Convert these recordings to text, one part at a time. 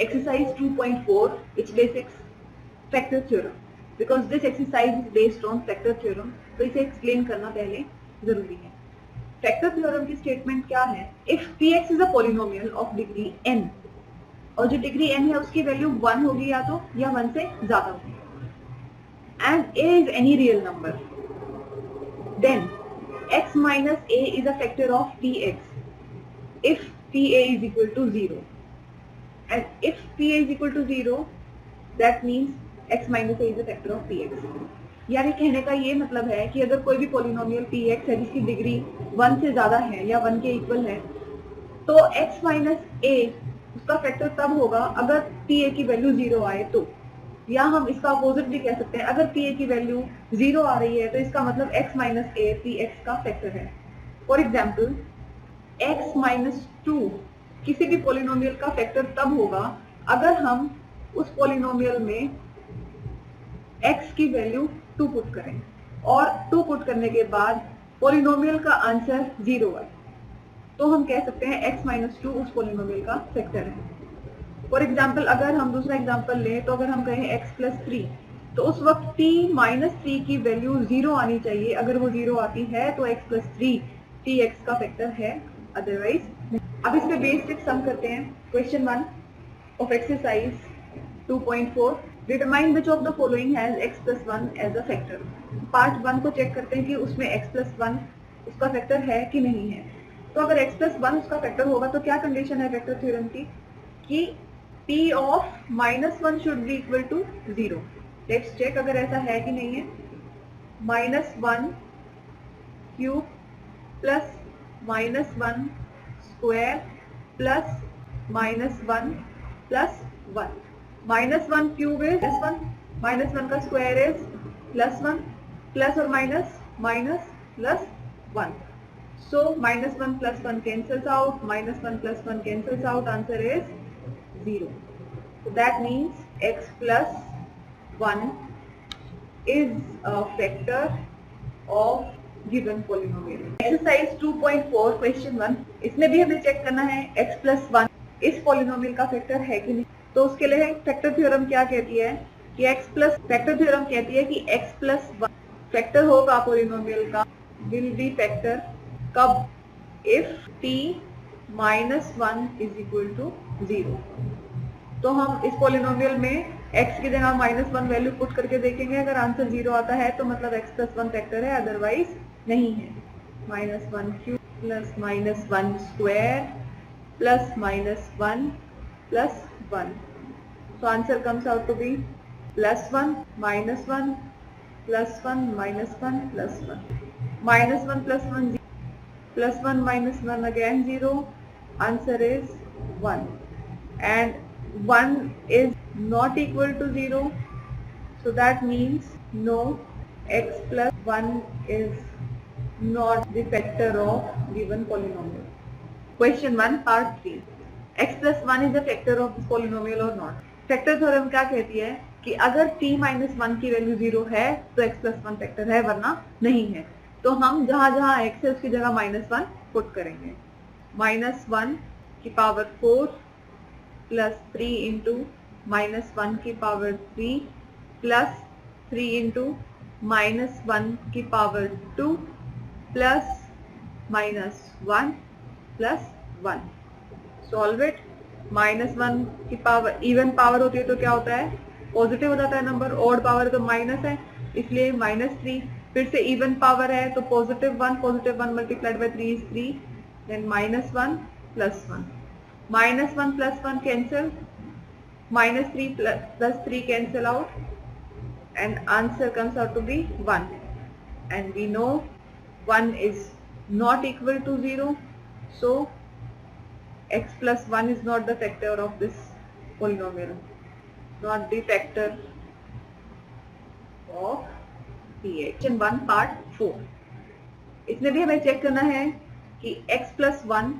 exercise 2.4, which basics factor theorem. Because this exercise is based on factor theorem, तो इसे explain करना पहले जरूरी है. फैक्टर थ्योरम की स्टेटमेंट क्या है? If px is a polynomial of degree n, और जो डिग्री n है उसकी वैल्यू 1 होगी या तो, या 1 से ज्यादा होगी, and a is any real number, then x minus a is a factor of px if pa is equal to 0, and if pa is equal to 0, that means x minus a is a factor of px. यानी कहने का ये मतलब है कि अगर कोई भी पॉलिनोमियल px है जिसकी डिग्री 1 से ज्यादा है या 1 के इक्वल है, तो x माइनस a उसका फैक्टर तब होगा अगर pa की वैल्यू 0 आए तो, या हम इसका अपोजिट भी कह सकते हैं, अगर pa की वैल्यू 0 आ रही है तो इसका मतलब x माइनस a px का फैक्टर है. फॉर एग्जाम्पल x माइनस 2 किसी भी पॉलिनोमियल का फैक्टर तब होगा अगर हम उस पॉलिनोमियल में x की वैल्यू 2 पुट करें, और 2 पुट करने के बाद पॉलिनोमियल का आंसर 0 है, तो हम कह सकते हैं x माइनस 2 उस पॉलिनोमियल का फैक्टर है. फॉर एग्जाम्पल अगर हम दूसरा एग्जाम्पल लें, तो अगर हम कहें x प्लस 3, तो उस वक्त t माइनस 3 की वैल्यू 0 आनी चाहिए. अगर वो 0 आती है तो x प्लस 3 tx का फैक्टर है, अदरवाइज. अब इस पे बेसिक सम करते हैं. Question 1 of exercise 2.4, determine which of the following has x plus 1 as a factor. Part 1 को चेक करते हैं कि उसमें x प्लस 1 उसका फैक्टर है कि नहीं है. तो अगर x प्लस 1 उसका फैक्टर होगा तो क्या कंडीशन है फैक्टर थ्योरम की, कि p of minus 1 should be equal to 0. Let's check अगर ऐसा है कि नहीं है. Minus 1 cube plus minus 1 square plus minus 1 plus 1. Minus 1 cube is plus 1, minus 1 का स्क्वायर इज प्लस 1, प्लस और minus minus plus 1. So minus 1 plus 1 cancels out, minus 1 plus 1 cancels out, answer is 0. So that means x plus 1 is a factor of given polynomial. Exercise 2.4 question 1, इसमें भी हमें check करना है x plus 1 इस polynomial का factor है कि नहीं. तो उसके लिए फैक्टर थ्योरम क्या कहती है कि x प्लस, फैक्टर थ्योरम कहती है कि x प्लस 1 फैक्टर होगा पॉलिनोमियल का, विल बी फैक्टर कब, if t minus 1 is equal to 0. तो हम इस पॉलिनोमियल में x की जगह माइनस 1 वैल्यू पुट करके देखेंगे. अगर आंसर 0 आता है तो मतलब x प्लस 1 फैक्टर है, अदरवाइज नहीं है. Minus 1 cube plus minus 1 square plus minus 1 plus 1. So answer comes out to be plus 1 minus 1 plus 1 minus 1 plus 1. Minus 1 plus 1 0, plus 1 minus 1 again 0. Answer is 1. And 1 is not equal to 0. So that means no, x plus 1 is not the factor of given polynomial. Question 1 part 3. x plus 1 is a factor of this polynomial or not. Factor theorem क्या कहती है कि अगर t minus 1 की value 0 है तो x plus 1 factor है, वरना नहीं है. तो हम जहां जहां x है उसकी जगह माइनस 1 पुट करेंगे. माइनस 1 की पावर 4 प्लस 3 इंटू माइनस 1 की पावर 3 प्लस 3 इंटू माइनस 1 की power 2 plus minus 1 plus 1. Solve it. Minus 1 की पावर, इवन पावर होती है तो क्या होता है, पॉजिटिव हो जाता है नंबर. ऑड पावर तो माइनस है, इसलिए माइनस 3. फिर से इवन पावर है तो positive 1 multiplied by 3 is 3. Then minus 1 plus 1. Minus 1 plus 1 cancel, minus 3 plus 3 cancel out, and answer comes out to be 1. And we know 1 is not equal to 0. So x plus 1 is not the factor of this polynomial, not the factor of px. Question 1 part 4, इसमें भी हमें check करना है कि x plus 1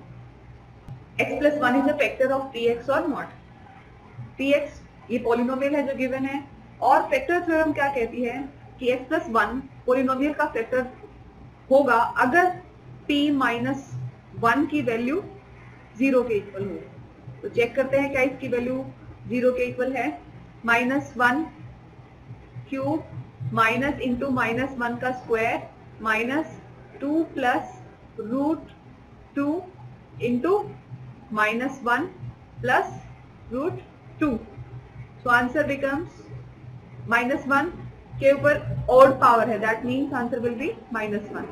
is a factor of px or not. px ये polynomial है जो given है, और फैक्टर थ्योरम क्या कहती है कि x plus 1 पॉलिनोमियल का फैक्टर होगा अगर p माइनस 1 की वैल्यू 0 के इक्वल हो. तो चेक करते हैं क्या इसकी वैल्यू 0 के इक्वल है, -1 क्यूब माइनस इंटू -1 का square -2 plus √2 into -1 plus √2. So answer becomes -1 के ऊपर odd पावर है, that means answer will be -1.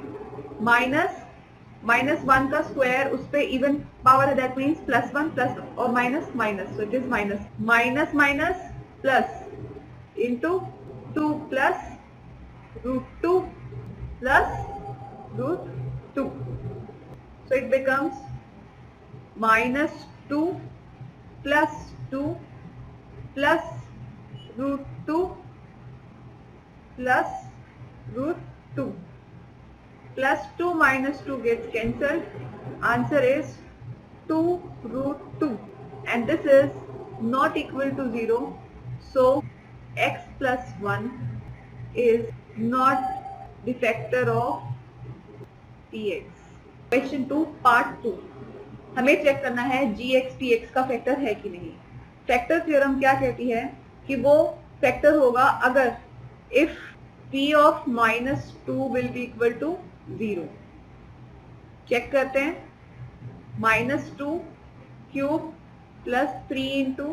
-1 का स्क्वायर उस पे इवन पावर है, that means +1 प्लस और minus minus, so it is minus plus into 2 plus √2 plus √2. So it becomes -2 plus 2 plus √2 plus √2. Plus 2 minus 2 gets cancelled. Answer is 2√2, and this is not equal to 0. So x plus 1 is not the factor of px. Question 2 part 2. हमें check करना है gx px का factor है कि नहीं. Factor theorem क्या कहती है कि वो फैक्टर होगा अगर if p of -2 will be equal to 0. Check करते हैं. -2 cube plus 3 into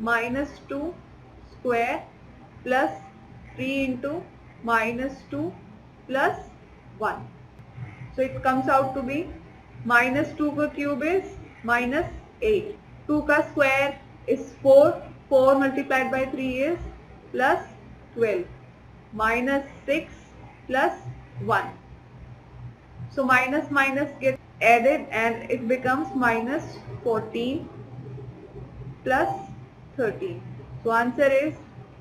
-2 square plus 3 into -2 plus 1. So it comes out to be -2 का क्यूब is -8. 2 का square is 4. 4 multiplied by 3 is plus 12. -6 plus 1. So minus gets added and it becomes -14 plus 13. So answer is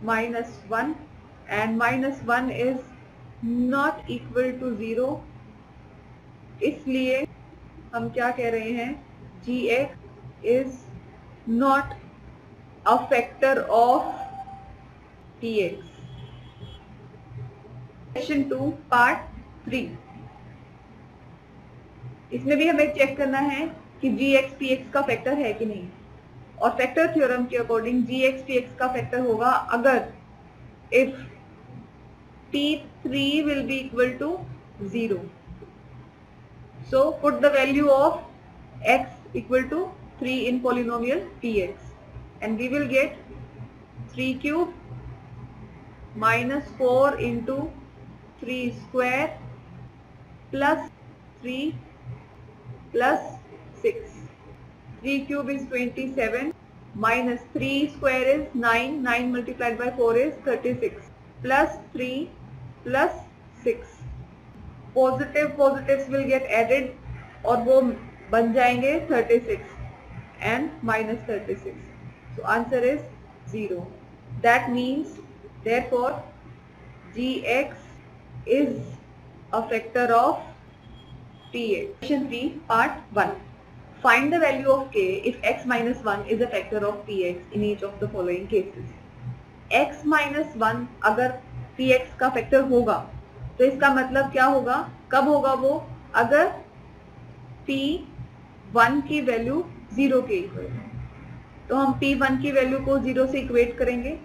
-1, and -1 is not equal to 0. इसलिए हम क्या कह रहे हैं, gx is not a factor of px. Question 2 part 3. इसमें भी हमें check करना है कि gx px का फैक्टर है कि नहीं, और फैक्टर थ्योरम के अकॉर्डिंग gx px का फैक्टर होगा अगर if p3 will be equal to 0. So put the value of x equal to 3 in polynomial px and we will get 3 cube -4 into 3 square plus 3 plus 6. 3 cube is 27 minus 3 square is 9. 9 multiplied by 4 is 36 plus 3 plus 6. Positives will get added और वो बन जाएंगे 36 and -36. So answer is 0. That means therefore gx is a factor of px. Question 3 part 1. Find the value of k if x minus 1 is a factor of px in each of the following cases. x minus 1 अगर px का factor होगा तो इसका मतलब क्या होगा, कब होगा वो, अगर p1 की वैल्यू 0 के इक्वल है. तो हम p1 की वैल्यू को 0 से इक्वेट करेंगे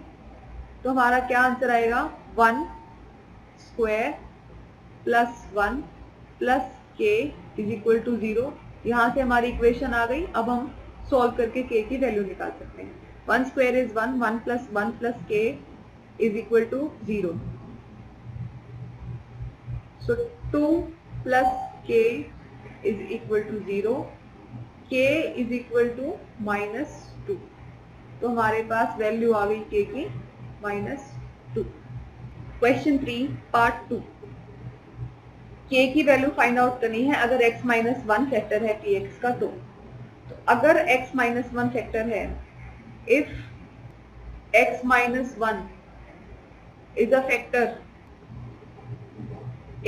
तो हमारा क्या आंसर आएगा, 1 square plus 1 plus k is equal to 0. यहाँ से हमारी इक्वेशन आ गई. अब हम सॉल्व करके k की वैल्यू निकाल सकते हैं. 1 square is 1, 1 plus 1 plus k is equal to 0. So 2 plus k is equal to 0. k is equal to -2. तो हमारे पास वैल्यू आ गई k की -2. Question 3 part 2. k की वैल्यू फाइंड आउट करनी है अगर x - 1 फैक्टर है px का. तो अगर x - 1 फैक्टर है, if x - 1 is a factor,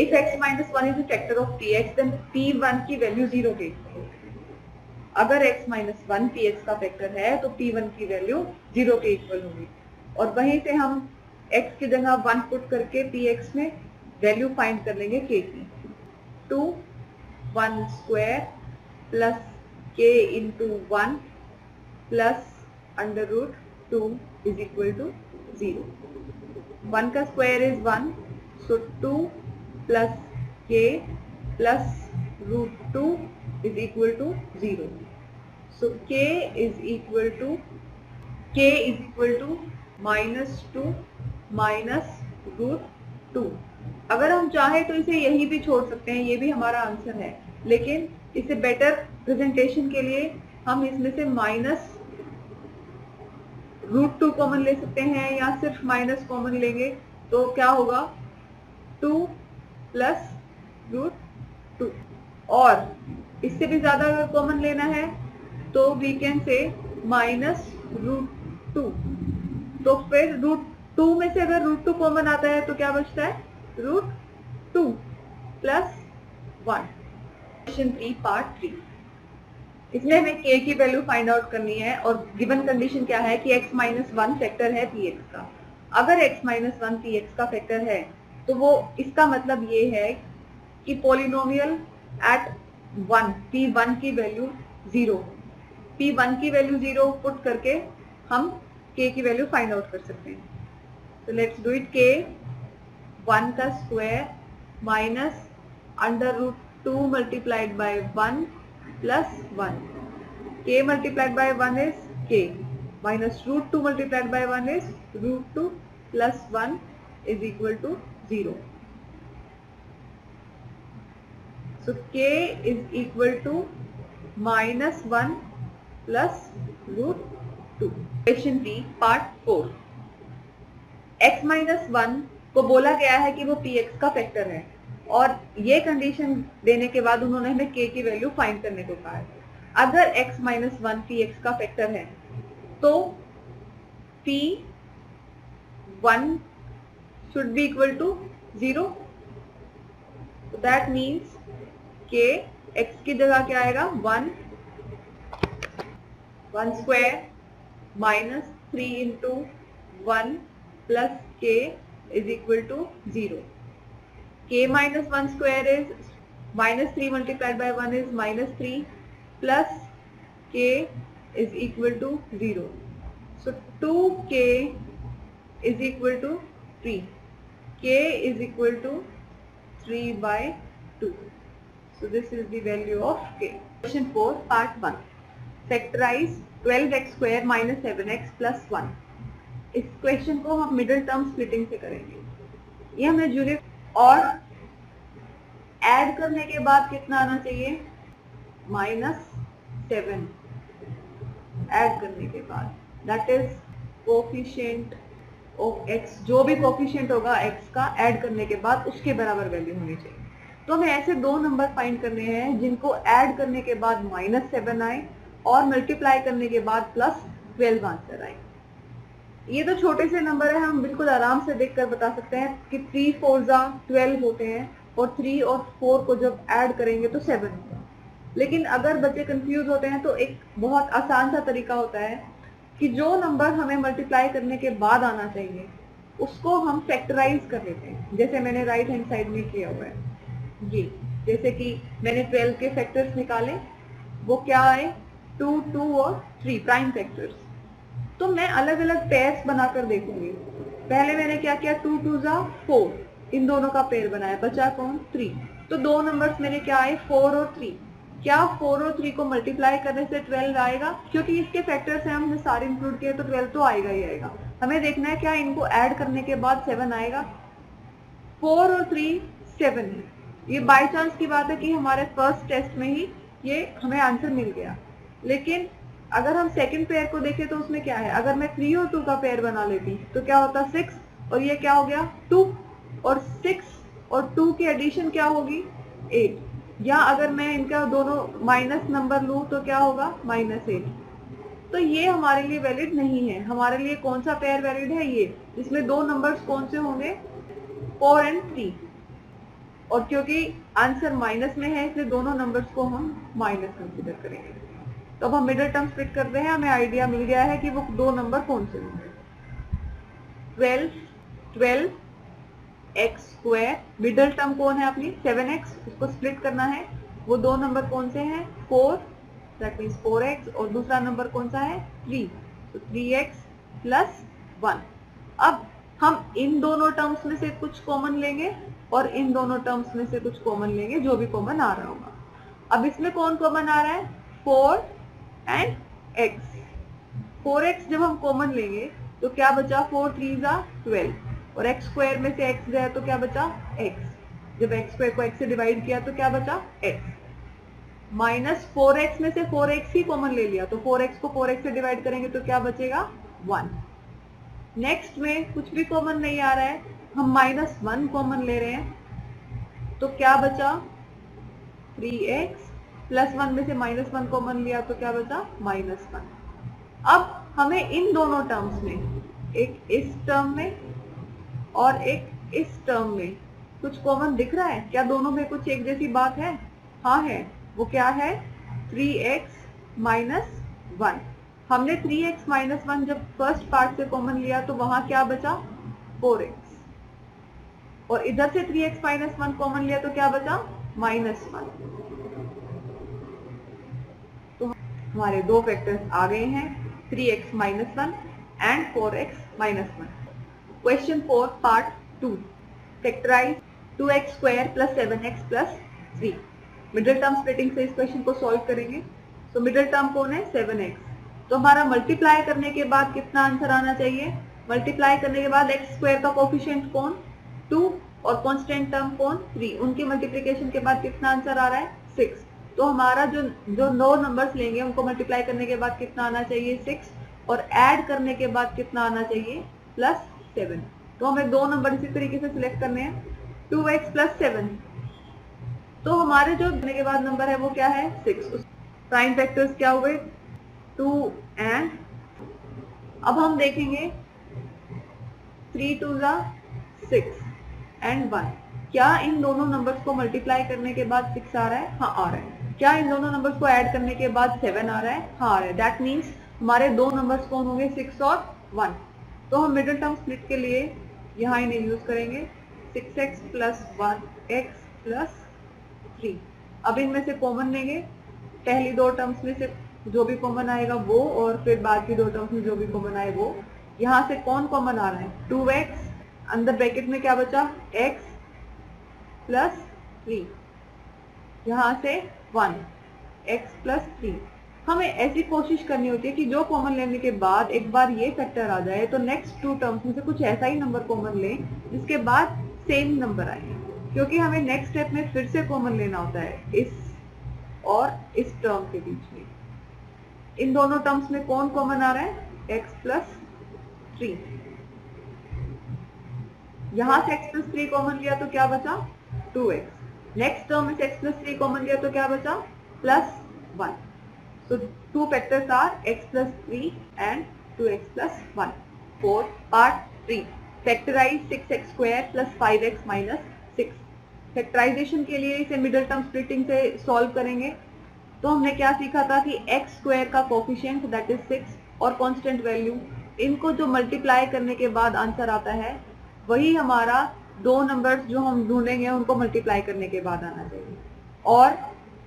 if x - 1 is a factor of px, then p1 की वैल्यू 0 के इक्वल होगी. अगर x - 1 px का फैक्टर है तो p1 की वैल्यू 0 के इक्वल होगी. और वहीं से हम x की जगह 1 पुट करके px में वैल्यू फाइंड कर लेंगे k की. 2 1 square plus k into 1 plus under root 2 is equal to 0. 1 का square is 1, so 2 plus k plus root 2 is equal to 0. So k is equal to -2 minus root 2. अगर हम चाहें तो इसे यही भी छोड़ सकते हैं, ये भी हमारा आंसर है, लेकिन इसे बेटर प्रेजेंटेशन के लिए हम इसमें से माइनस रूट 2 कॉमन ले सकते हैं या सिर्फ माइनस कॉमन लेंगे तो क्या होगा 2 प्लस रूट 2, और इससे भी ज्यादा अगर कॉमन लेना है तो we can say minus root 2. तो फिर रूट 2 में से अगर रूट 2 कॉमन आता है तो क्या बचता है रूट 2 प्लस 1. Question 3 part 3. इसमें हमें k की वैल्यू फाइंड आउट करनी है और गिवन कंडीशन क्या है कि x माइनस 1 फैक्टर है px का. अगर x माइनस 1 px का फैक्टर है तो वो इसका मतलब ये है कि पॉलिनोमियल एट 1 p1 की वैल्यू 0, p1 की वैल्यू 0 पुट करके हम k की वैल्यू फाइंड आउट कर सकते हैं. तो लेट्स डू इट. k 1 का square minus under root 2 multiplied by 1 plus 1. k multiplied by 1 is k minus root 2 multiplied by 1 is root 2 plus 1 is equal to 0. So k is equal to minus 1 plus root 2. Question 3 part 4. x minus 1 को बोला गया है कि वो px का factor है और ये कंडीशन देने के बाद उन्होंने हमें k की वैल्यू फाइंड करने को कहा है. अगर x माइनस 1 px का फैक्टर है तो p1 should be equal to 0. So that means k x की जगह क्या आएगा 1 square minus 3 into 1 plus k is equal to 0. k minus 1 square is minus 3 multiplied by 1 is minus 3 plus k is equal to 0. So 2k is equal to 3. k is equal to 3 by 2. So this is the value of k. Question 4 part 1. Factorize 12x square minus 7x plus 1. इस question को हम middle term splitting से करेंगे. ये हमें unit और add करने के बाद कितना आना चाहिए -7 ऐड करने के बाद, that is coefficient of x. जो भी कोफिशिएंट होगा x का ऐड करने के बाद उसके बराबर वैल्यू होनी चाहिए. तो हमें ऐसे दो नंबर फाइंड करने हैं जिनको ऐड करने के बाद -7 आए और मल्टीप्लाई करने के बाद +12 आंसर आए. ये तो छोटे से नंबर है, हम बिल्कुल आराम से देखकर बता सकते हैं कि 3 4 12 होते हैं और 3 और 4 को जब ऐड करेंगे तो 7 होगा. लेकिन अगर बच्चे कंफ्यूज होते हैं तो एक बहुत आसान सा तरीका होता है कि जो नंबर हमें मल्टीप्लाई करने के बाद आना चाहिए उसको हम फैक्टराइज कर लेते हैं, जैसे मैंने राइट हैंड साइड में किया हुआ है. ये जैसे कि मैंने 12 के फैक्टर्स निकाले, वो क्या आए 2 2 और 3 प्राइम फैक्टर्स. तो मैं अलग अलग पेयर्स बनाकर देखूंगी. पहले मैंने क्या किया 2 2 4, इन दोनों का पेयर बनाया, बचा कौन 3. तो दो नंबर्स मेरे क्या आए 4 और 3. क्या 4 और 3 को मल्टीप्लाई करने से 12 आएगा? क्योंकि इसके फैक्टर्स हैं, हमने सारे इंक्लूड किए तो 12 तो आएगा ही आएगा. हमें देखना है क्या इनको ऐड करने के बाद 7 आएगा. 4 और 3 7 है. ये बाय चांस की बात है कि हमारे फर्स्ट टेस्ट में ही ये हमें आंसर मिल गया. लेकिन अगर हम सेकंड पेयर को देखें तो उसमें क्या है, अगर मैं 3 और 2 का पेयर बना लेती तो क्या होता 6 और ये क्या हो गया 2, और 6 और 2 की एडिशन क्या होगी 8. या अगर मैं इनका दोनों माइनस नंबर लूं तो क्या होगा -8. तो ये हमारे लिए वैलिड नहीं है. हमारे लिए कौन सा पेयर वैलिड है? ये जिसमें दो नंबर्स कौन से होंगे 4 और 3. और क्योंकि आंसर माइनस में है इसलिए दोनों नंबर्स को हम माइनस कंसीडर करेंगे. तो अब हम मिडिल टर्म स्प्लिट करते हैं. हमें आइडिया मिल गया है कि वो दो नंबर कौन से होंगे. 12 x स्क्वायर, मिडिल टर्म कौन है अपनी 7x, उसको स्प्लिट करना है. वो दो नंबर कौन से हैं 4, दैट मीन्स 4x, और दूसरा नंबर कौन सा है 3, तो 3x प्लस 1। अब हम इन दोनों टर्म्स में से कुछ कॉमन लेंगे और इन दोनों टर्म्स में से कुछ कॉमन लेंगे, जो भी कॉमन आ रहा होगा। अब इसमें कौन कॉमन आ रहा है? 4 एंड x। 4x जब हम कॉमन लेंगे तो क्या बचा? 4 3 12 और x स्क्वायर में से x गया तो क्या बचा? x। जब x स्क्वायर को x से डिवाइड किया तो क्या बचा? x। माइनस 4x में से 4x ही कॉमन ले लिया तो 4x को 4x से डिवाइड करेंगे तो क्या बचेगा? 1। नेक्स्ट में कुछ भी कॉमन नहीं आ रहा है, हम -1 कॉमन ले रहे हैं तो क्या बचा? 3x प्लस 1 में से -1 कॉमन लिया तो क्या बचा? -1। अब हमें इन दोनों टर्म्स में, एक इस टर्म में और एक इस टर्म में कुछ कॉमन दिख रहा है क्या? दोनों में कुछ एक जैसी बात है? हाँ है। वो क्या है? 3x - 1। हमने 3x - 1 जब फर्स्ट पार्ट से कॉमन लिया तो वहां क्या बचा? 4x। और इधर से 3x - 1 कॉमन लिया तो क्या बचा? -1। तो हमारे दो फैक्टर्स आ गए हैं, 3x - 1 and 4x - 1। Question 4 part 2, factorise 2x square plus 7x plus 3। Middle term splitting से इस क्वेश्चन को सॉल्व करेंगे। तो मिडिल टर्म कौन है? 7x। तो हमारा मल्टीप्लाई करने के बाद कितना आंसर आना चाहिए? मल्टीप्लाई करने के बाद x स्क्वायर का कोफिशिएंट कौन? 2 और कांस्टेंट टर्म कौन? 3। उनके मल्टीप्लिकेशन के बाद कितना आंसर आ रहा है? 6। तो हमारा जो 9 नंबर्स लेंगे उनको मल्टीप्लाई करने के बाद कितना आना चाहिए? 6। और ऐड करने के बाद कितना आना चाहिए? +7। तो हमें दो नंबर इसी तरीके से सिलेक्ट करने हैं, 2x + 7। तो हमारे जो करने के बाद नंबर है वो क्या है? 6। प्राइम फैक्टर्स क्या हुए? 2 एंड, अब हम देखेंगे 3 2 6 एंड 1। क्या इन दोनों नंबर्स को मल्टीप्लाई करने के बाद 6 आ रहा है? हाँ आ रहा है। क्या इन दोनों नंबर्स को ऐड करने के बाद 7 आ रहा है? हाँ आ रहा है। दैट मीन्स हमारे दो नंबर्स कौन होंगे? 6 और 1। तो हम मिडिल टर्म स्प्लिट के लिए यहाँ इन्हें यूज करेंगे, 6x + 1x + 3। अब इनमें से कॉमन लेंगे, पहली दो टर्म्स में से जो भी कॉमन आएगा वो, और फिर बाकी दो टर्म्स में जो भी कॉमन आए वो। यहाँ से कौन कॉमन आ रहा है? 2x, अंदर ब्रैकेट में क्या बचा? x + 3। यहाँ से 1, x + 3। हमें ऐसी कोशिश करनी होती है कि जो कॉमन लेने के बाद एक बार ये फैक्टर आ जाए तो नेक्स्ट 2 टर्म्स में से कुछ ऐसा ही नंबर कॉमन लें जिसके बाद सेम नंबर आए, क्योंकि हमें नेक्स्ट स्टेप में फिर से कॉमन लेना होता है इस और इस टर्म के बीच में। इन दोनों टर्म्स में कौन कॉमन आ रहा है? x + 3। यहां से x + 3 कॉमन लिया तो क्या बचा? 2x। नेक्स्ट टर्म में से x + 3 कॉमन लिया तो क्या बचा? +1। So 2 factors are x + 3 and 2x + 1. 4 part 3, factorize 6x square plus 5x minus 6। Factorisation के लिए इसे मिडिल टर्म स्प्लिटिंग से सॉल्व करेंगे। तो हमने क्या सीखा था कि x स्क्वायर का कोफिशिएंट दैट इज 6 और कांस्टेंट वैल्यू, इनको जो मल्टीप्लाई करने के बाद आंसर आता है वही हमारा दो नंबर्स जो हम ढूंढेंगे उनको मल्टीप्लाई करने के बाद आना चाहिए। और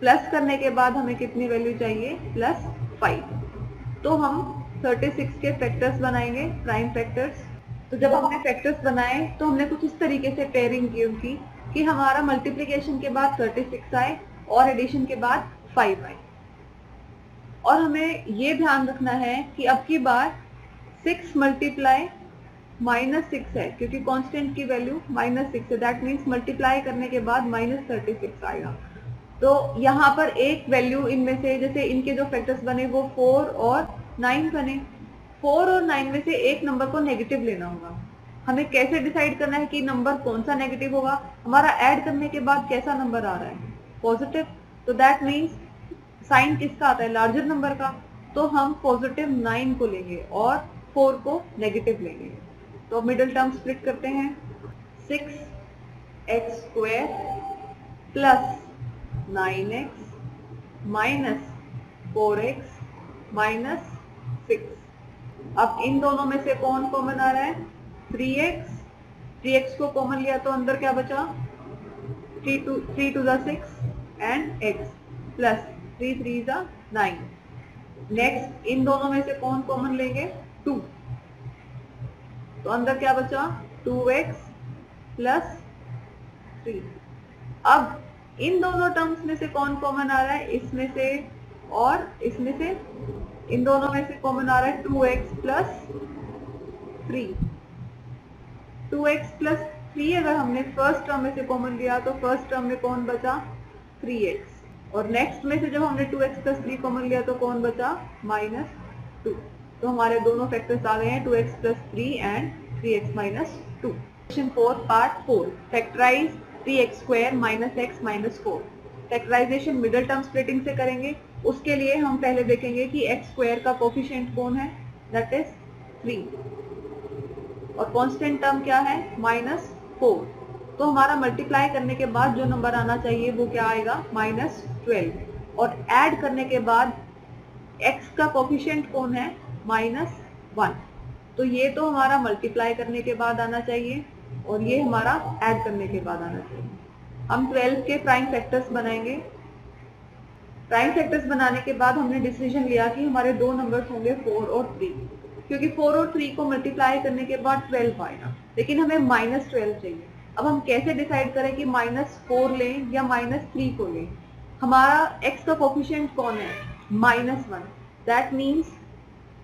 प्लस करने के बाद हमें कितनी वैल्यू चाहिए? +5। तो हम 36 के फैक्टर्स बनाएंगे, प्राइम फैक्टर्स। तो जब हमने फैक्टर्स बनाए तो हमने कुछ इस तरीके से पेयरिंग की उनकी कि हमारा मल्टीप्लिकेशन के बाद 36 आए और एडिशन के बाद 5 आए। और हमें ये ध्यान रखना है कि अब की बार 6 मल्टीप्लाई -6 है, क्योंकि कांस्टेंट की वैल्यू -6 है। दैट मीन्स मल्टीप्लाई करने के बाद -36 आएगा। तो यहाँ पर एक वैल्यू इनमें से, जैसे इनके जो फैक्टर्स बने वो 4 और 9 बने, 4 और 9 में से एक नंबर को नेगेटिव लेना होगा। हमें कैसे डिसाइड करना है कि नंबर कौन सा नेगेटिव होगा? हमारा ऐड करने के बाद कैसा नंबर आ रहा है? पॉजिटिव। तो दैट मीन्स साइन किसका आता है? लार्जर नंबर का। तो हम +9 को लेंगे और 4 को नेगेटिव लेंगे। तो मिडिल टर्म स्प्लिट करते हैं, 6x² + 9x - 4x - 6। अब इन दोनों में से कौन कॉमन आ रहा है? 3x। 3x को कॉमन लिया तो अंदर क्या बचा? 3 2 6 and x plus 3 3 9। Next in दोनों में से कौन कॉमन लेंगे? 2। तो अंदर क्या बचा 2x प्लस 3। अब इन दोनों टर्म्स में से कौन कॉमन आ रहा है, इसमें से और इसमें से, इन दोनों में से कॉमन आ रहा है 2x प्लस 3। 2x प्लस 3 अगर हमने फर्स्ट टर्म में से कॉमन लिया तो फर्स्ट टर्म में कौन बचा 3x, और नेक्स्ट में से जब हमने 2x प्लस 3 कॉमन लिया तो कौन बचा -2। तो हमारे दोनों फैक्टर्स आ गए हैं 2x plus 3 and 3x minus 2। Question 4 part 4, factorise 3x square minus x minus 4। Factorisation middle term splitting से करेंगे। उसके लिए हम पहले देखेंगे कि x स्क्वायर का कोफिशिएंट कौन है, दैट इज 3, और कांस्टेंट टर्म क्या है -4। तो हमारा मल्टीप्लाई करने के बाद जो नंबर आना चाहिए वो क्या आएगा -12, और ऐड करने के बाद x का कोफिशिएंट कौन है -1। तो ये तो हमारा मल्टीप्लाई करने के बाद आना चाहिए और ये हमारा ऐड करने के बाद आना चाहिए। हम 12 के प्राइम फैक्टर्स बनाएंगे। प्राइम फैक्टर्स बनाने के बाद हमने डिसीजन लिया कि हमारे दो नंबर्स होंगे 4 और 3, क्योंकि 4 और 3 को मल्टीप्लाई करने के बाद 12 आएगा, लेकिन हमें -12 चाहिए। अब हम कैसे डिसाइड करें कि -4 लें या -3 को लें। हमारा x का कोफिशिएंट कौन है -1, दैट मीन्स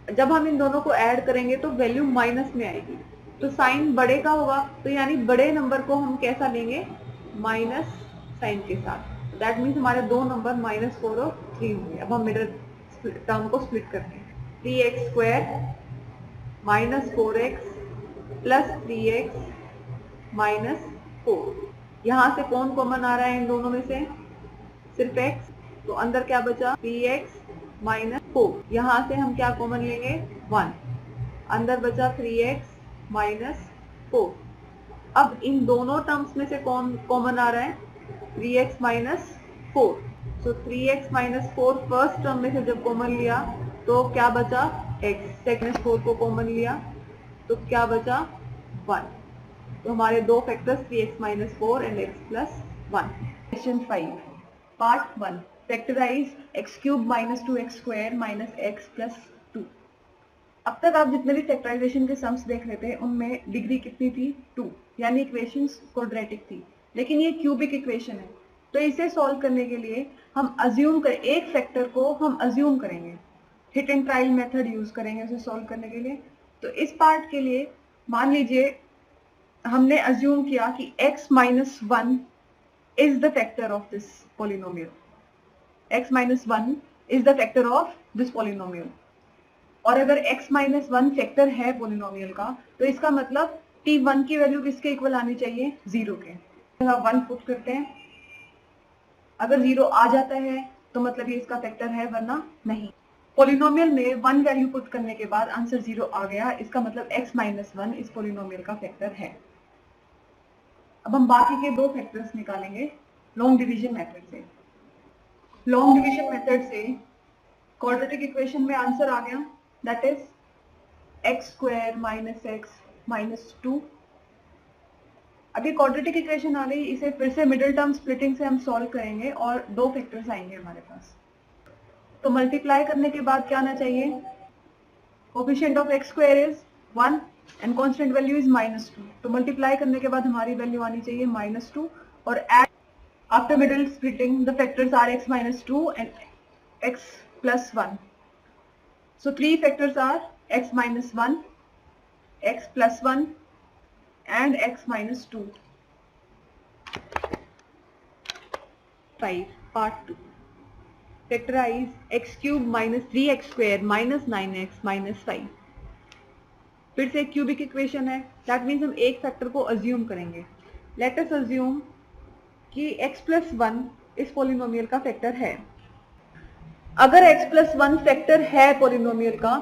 जब हम इन दोनों को ऐड करेंगे तो वैल्यू माइनस में आएगी, तो साइन बड़े का होगा, तो यानी बड़े नंबर को हम कैसा लेंगे माइनस साइन के साथ। दैट मीन्स हमारे दो नंबर -4 और 3 होंगे। अब हम मिडिल टर्म को स्प्लिट करते हैं। 3x square minus 4x plus 3x minus 4। यहाँ से कौन कॉमन आ रहा है इन दोनों में से, सिर्फ x, तो अंदर क्या बचा 3x माइनस 4। यहाँ से हम क्या कॉमन लेंगे 1, अंदर बचा 3x माइनस 4। अब इन दोनों टर्म्स में से कौन कॉमन आ रहा है 3x माइनस 4। सो 3x माइनस 4 फर्स्ट टर्म में से जब कॉमन लिया तो क्या बचा x, सेकंड 4 को कॉमन लिया तो क्या बचा 1। तो हमारे दो factors 3x minus 4 and x plus 1। Question 5 part 1, factorise x cube minus 2x square minus x plus 2। अब तक आप जितने भी फैक्टराइजेशन के सम्स देख रहे थे उनमें डिग्री कितनी थी 2, यानी इक्वेशंस क्वाड्रेटिक थी, लेकिन ये क्यूबिक इक्वेशन है। तो इसे सॉल्व करने के लिए हम अज्यूम करें, एक फैक्टर को हम अज्यूम करेंगे, hit and trial method use करेंगे उसे सॉल्व करने के लिए। तो इस पार्ट के लिए मान लीजिए हमने अज्यूम किया कि x minus 1 is the factor of this polynomial. x minus 1 is the factor of this polynomial. और अगर x minus 1 फैक्टर है पोलिनोमियल का तो इसका मतलब t1 की वैल्यू किसके इक्वल आनी चाहिए 0 के। हम 1 पुट करते हैं, अगर 0 आ जाता है तो मतलब ये इसका फैक्टर है, वरना नहीं। पोलिनोमियल में 1 वैल्यू पुट करने के बाद आंसर 0 आ गया, इसका मतलब x minus 1 इस पोलिनोमियल का फैक्टर है। अब हम बाकी के दो फैक्टर्स निकालेंगे लॉन्ग डिवीजन मेथड से। लॉन्ग डिवीजन मेथड से क्वाड्रेटिक इक्वेशन में आंसर आ गया, that is x square minus x minus 2। अब ये क्वाड्रेटिक इक्वेशन आ गई, इसे फिर से मिडिल टर्म स्प्लिटिंग से हम सॉल्व करेंगे और दो फैक्टर्स आएंगे हमारे पास। तो मल्टीप्लाई करने के बाद क्या आना चाहिए, coefficient of x square is 1 and constant value is -2। तो मल्टीप्लाई करने के बाद हमारी वैल्यू आनी चाहिए -2, और after middle splitting the factors are x minus 2 and x plus 1. So three factors are x minus 1, x plus 1 and x minus 2. 5 part 2. Factorize x cube minus 3x square minus 9x minus 5. फिर से cubic equation है, that means हम एक factor को assume करेंगे। Let us assume कि x plus 1 इस polynomial का फैक्टर है। अगर x plus 1 फैक्टर है पोलिनोमियल का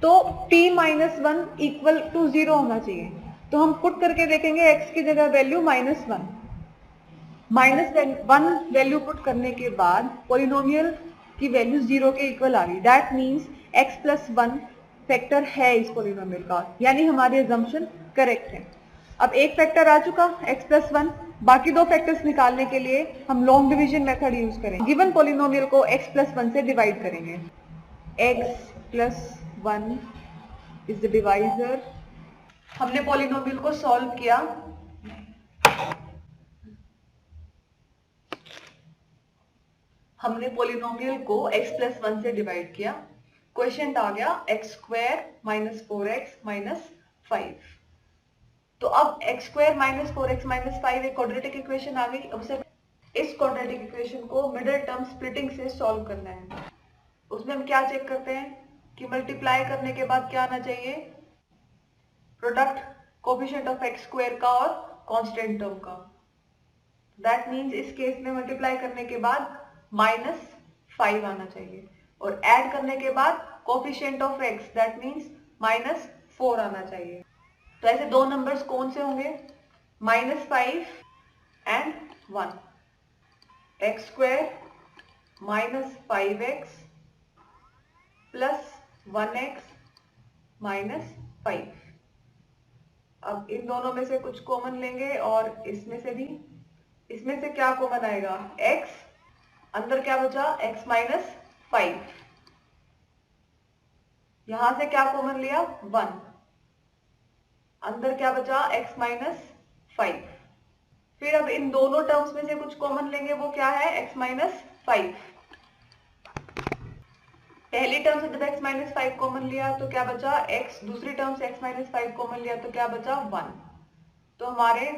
तो t minus 1 इक्वल टू 0 होना चाहिए। तो हम पुट करके देखेंगे x की जगह वैल्यू -1। -1 वैल्यू पुट करने के बाद पोलिनोमियल की वैल्यू 0 के इक्वल आ गई, that means x plus 1 factor है इस पोलिनोमियल का, यानी हमारी अजम्पशन करेक्ट है। अब एक फैक्टर आ चुका x plus 1, बाकी दो फैक्टर्स निकालने के लिए हम लॉन्ग डिवीजन मेथड यूज करेंगे। गिवन पोलिनोमियल को x plus 1 से डिवाइड करेंगे। x plus 1 is the divisor हमने पॉलिनोमियल को सॉल्व किया, हमने पॉलिनोमियल को x+1 से डिवाइड किया, क्वेश्चन आ गया x² - 4x - 5। तो अब x² - 4x - 5 एक क्वाड्रेटिक इक्वेशन आ गई। अब से इस क्वाड्रेटिक इक्वेशन को मिडिल टर्म स्प्लिटिंग से सॉल्व करना है। उसमें हम क्या चेक करते हैं कि मल्टीप्लाई करने के बाद क्या आना चाहिए, प्रोडक्ट कोफिशिएंट ऑफ x² का और कांस्टेंट टर्म का। दैट मीन्स इस केस में मल्टीप्लाई करने के बाद -5 आना चाहिए और ऐड करने के बाद coefficient of x, that means -4 आना चाहिए। तो ऐसे दो नंबर्स कौन से होंगे, -5 एंड 1। x² - 5x + 1x - 5। अब इन दोनों में से कुछ कॉमन लेंगे और इसमें से भी। इसमें से क्या कॉमन आएगा, x, अंदर क्या बचा x - 5, यहां से क्या कॉमन लिया 1, अंदर क्या बचा x - 5। फिर अब इन दोनों टर्म्स में से कुछ कॉमन लेंगे, वो क्या है x - 5। पहली टर्म से जब x - 5 कॉमन लिया तो क्या बचा x, दूसरी टर्म से x - 5 कॉमन लिया तो क्या बचा 1। तो हमारे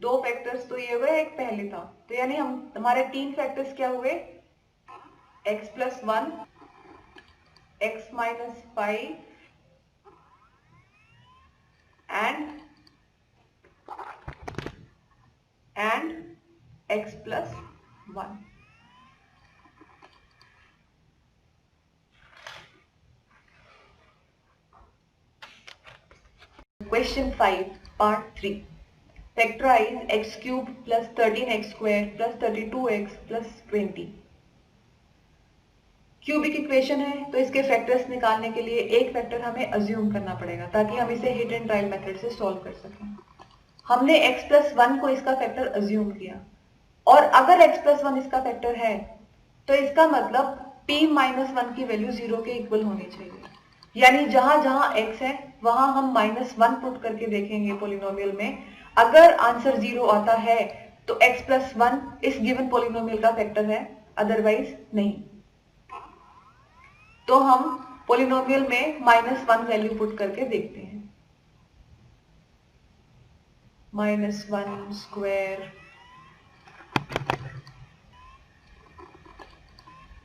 दो फैक्टर्स तो ये हुए, एक पहले था, तो यानी हमारे तीन फैक्टर्स क्या हुए, x+1, x - 5 and x+1। Question 5, Part 3. Factorize x³ + 13x² + 32x + 20। Cubic equation है तो इसके फैक्टर्स निकालने के लिए एक फैक्टर हमें अज्यूम करना पड़ेगा ताकि हम इसे हिट एंड ट्रायल मेथड से सॉल्व कर सकें। हमने x+1 को इसका फैक्टर अज्यूम किया और अगर x+1 इसका फैक्टर है तो इसका मतलब p - 1 की वैल्यू 0 के इक्वल होनी चाहिए। यानी जहां जहां x है वहां हम -1 पुट करके देखेंगे पॉलिनोमियल में, अगर आंसर 0 आता है तो x+1 इस गिवन पॉलिनोमियल का फैक्टर है, अदरवाइज नहीं। तो हम पॉलिनोमियल में -1 वैल्यू पुट करके देखते हैं। -1²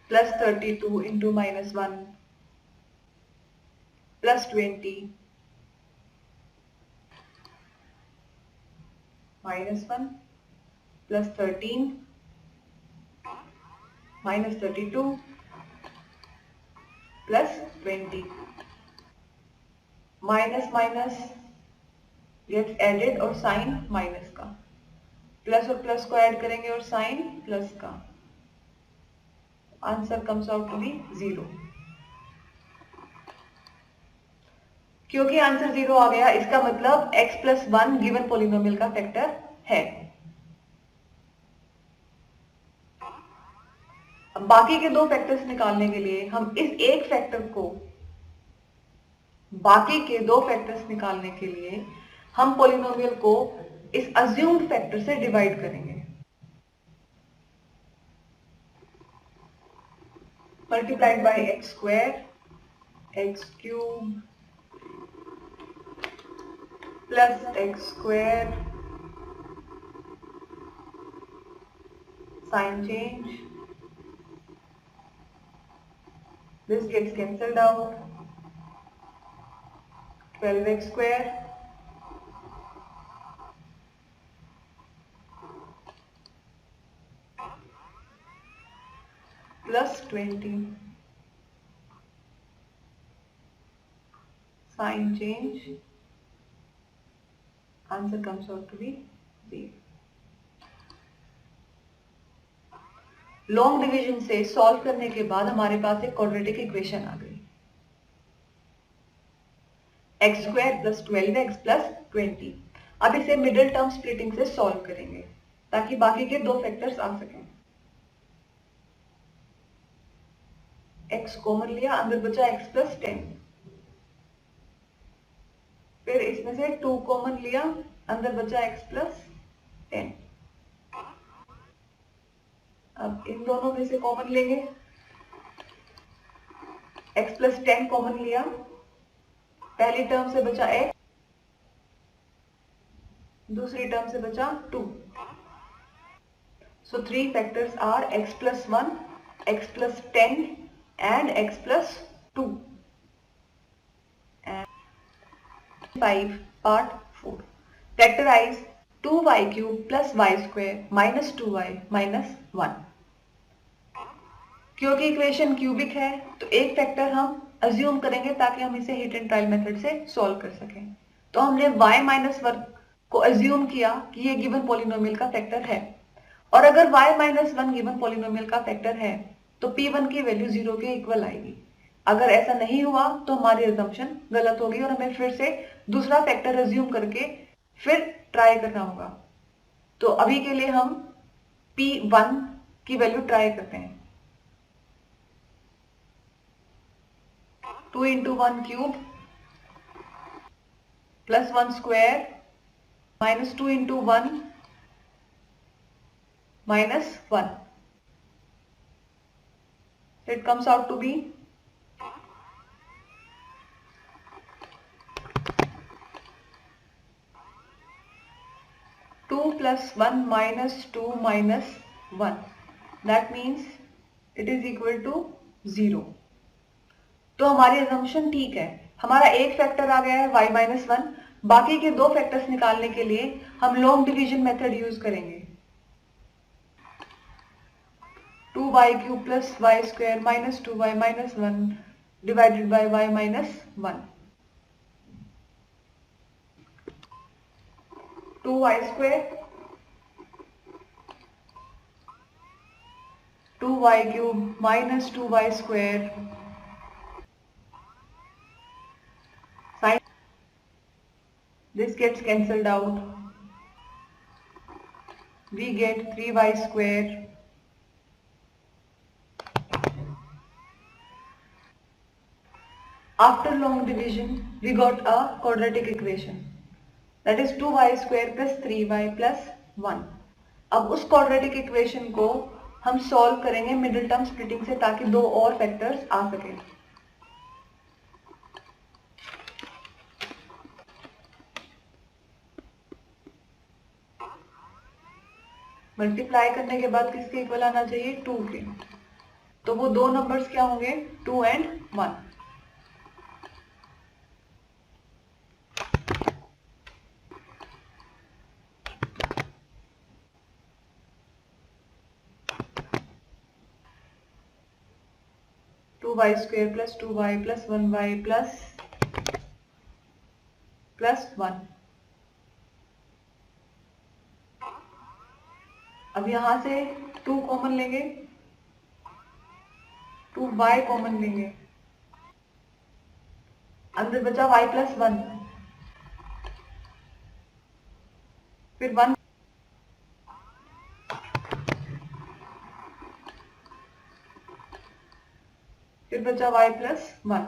+ 32 into -1 + 20 -1 + 13 -32 + 20। माइनस गेट्स एडेड और साइन माइनस का, प्लस और प्लस को ऐड करेंगे और साइन प्लस का, answer comes out to be 0। क्योंकि आंसर 0 आ गया इसका मतलब x+1 गिवन पॉलिनोमियल का फैक्टर है। अब बाकी के दो फैक्टर्स निकालने के लिए हम इस एक फैक्टर को, बाकी के दो फैक्टर्स निकालने के लिए हम पॉलिनोमियल को इस अज्यूम्ड फैक्टर से डिवाइड करेंगे। Multiplied by x² x³ plus x² sign change, this gets cancelled out, 12x² plus 20, sign change, answer comes out to be 0। Long division से सॉल्व करने के बाद हमारे पास एक क्वाड्रेटिक इक्वेशन आ गई, x² + 12x + 20। अब इसे मिडिल टर्म स्प्लिटिंग से सॉल्व करेंगे ताकि बाकी के दो फैक्टर्स आ सकें। x कॉमन लिया, अंदर बचा x + 10, फिर इसमें इसमें से 2 कॉमन लिया, अंदर बचा x प्लस 10। अब इन दोनों में से कॉमन लेंगे, x प्लस 10 कॉमन लिया, पहली टर्म से बचा x, दूसरी टर्म से बचा 2। So 3 factors are x plus 1, x plus 10 and x plus 2. And 5 part 4. Factorize 2y cube plus y square minus 2y minus 1. क्योंकि इक्वेशन क्यूबिक है तो एक फैक्टर हम अज्यूम करेंगे ताकि हम इसे हिट एंड ट्रायल मेथड से सॉल्व कर सकें। तो हमने y माइनस 1 को अज्यूम किया कि ये गिवन पॉलिनोमियल का फैक्टर है, और अगर y माइनस 1 गिवन पॉलिनोमियल का फैक्टर है तो p1 की वैल्यू 0 के इक्वल आएगी। अगर ऐसा नहीं हुआ तो हमारी अजम्पशन गलत होगी और हमें फिर से दूसरा फैक्टर अज्यूम करके फिर ट्राई करना होगा। तो अभी के लिए हम p1 की वैल्यू ट्राई करते हैं। 2 into 1 cube plus 1 square minus 2 into 1 minus 1. So it comes out to be 2 plus 1 minus 2 minus 1. That means it is equal to 0. तो हमारी assumption ठीक है, हमारा एक फैक्टर आ गया है y माइनस 1, बाकी के दो फैक्टर्स निकालने के लिए हम लॉन्ग डिवीजन मेथड यूज करेंगे। 2y cube plus y square minus 2y minus 1 divided by y minus 1। 2y square 2y cube minus 2y square, this gets cancelled out, we get 3y square after long division we got a quadratic equation, that is 2y square plus 3y plus 1। अब उस quadratic equation को हम solve करेंगे middle term splitting से ताकि दो और factors आ सके। मल्टीप्लाई करने के बाद किसके इक्वल आना चाहिए, 2 के। तो वो दो नंबर्स क्या होंगे, 2 and 1। Two y square plus 2y plus 1y plus 1। अब यहां से 2 कॉमन लेंगे, 2y कॉमन लेंगे, अंदर बचा y प्लस 1, फिर 1, फिर बचा y प्लस 1।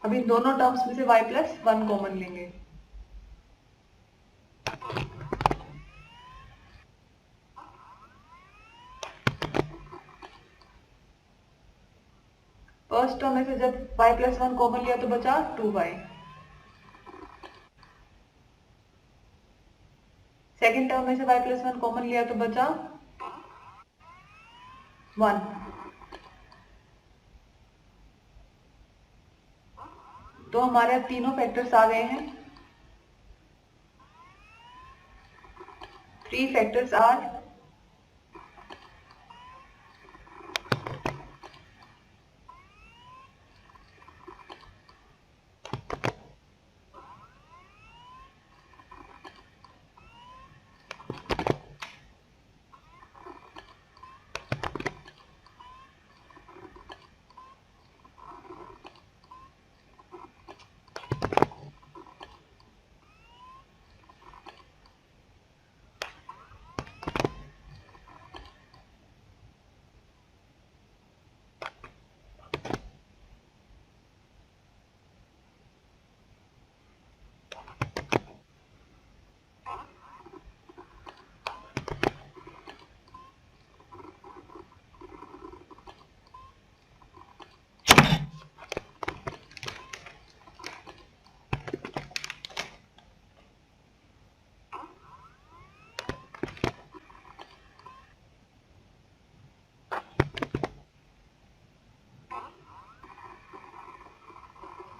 अब इन दोनों टर्म्स में से y प्लस 1 कॉमन लेंगे, फर्स्ट टर्म में से जब y प्लस 1 कॉमन लिया तो बचा 2y, सेकेंड टर्म में से y प्लस 1 कॉमन लिया तो बचा 1। तो हमारे तीनों फैक्टर्स आ गए हैं। 3 factors are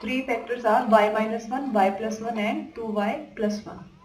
three factors are y minus 1, y plus 1 and 2y plus 1.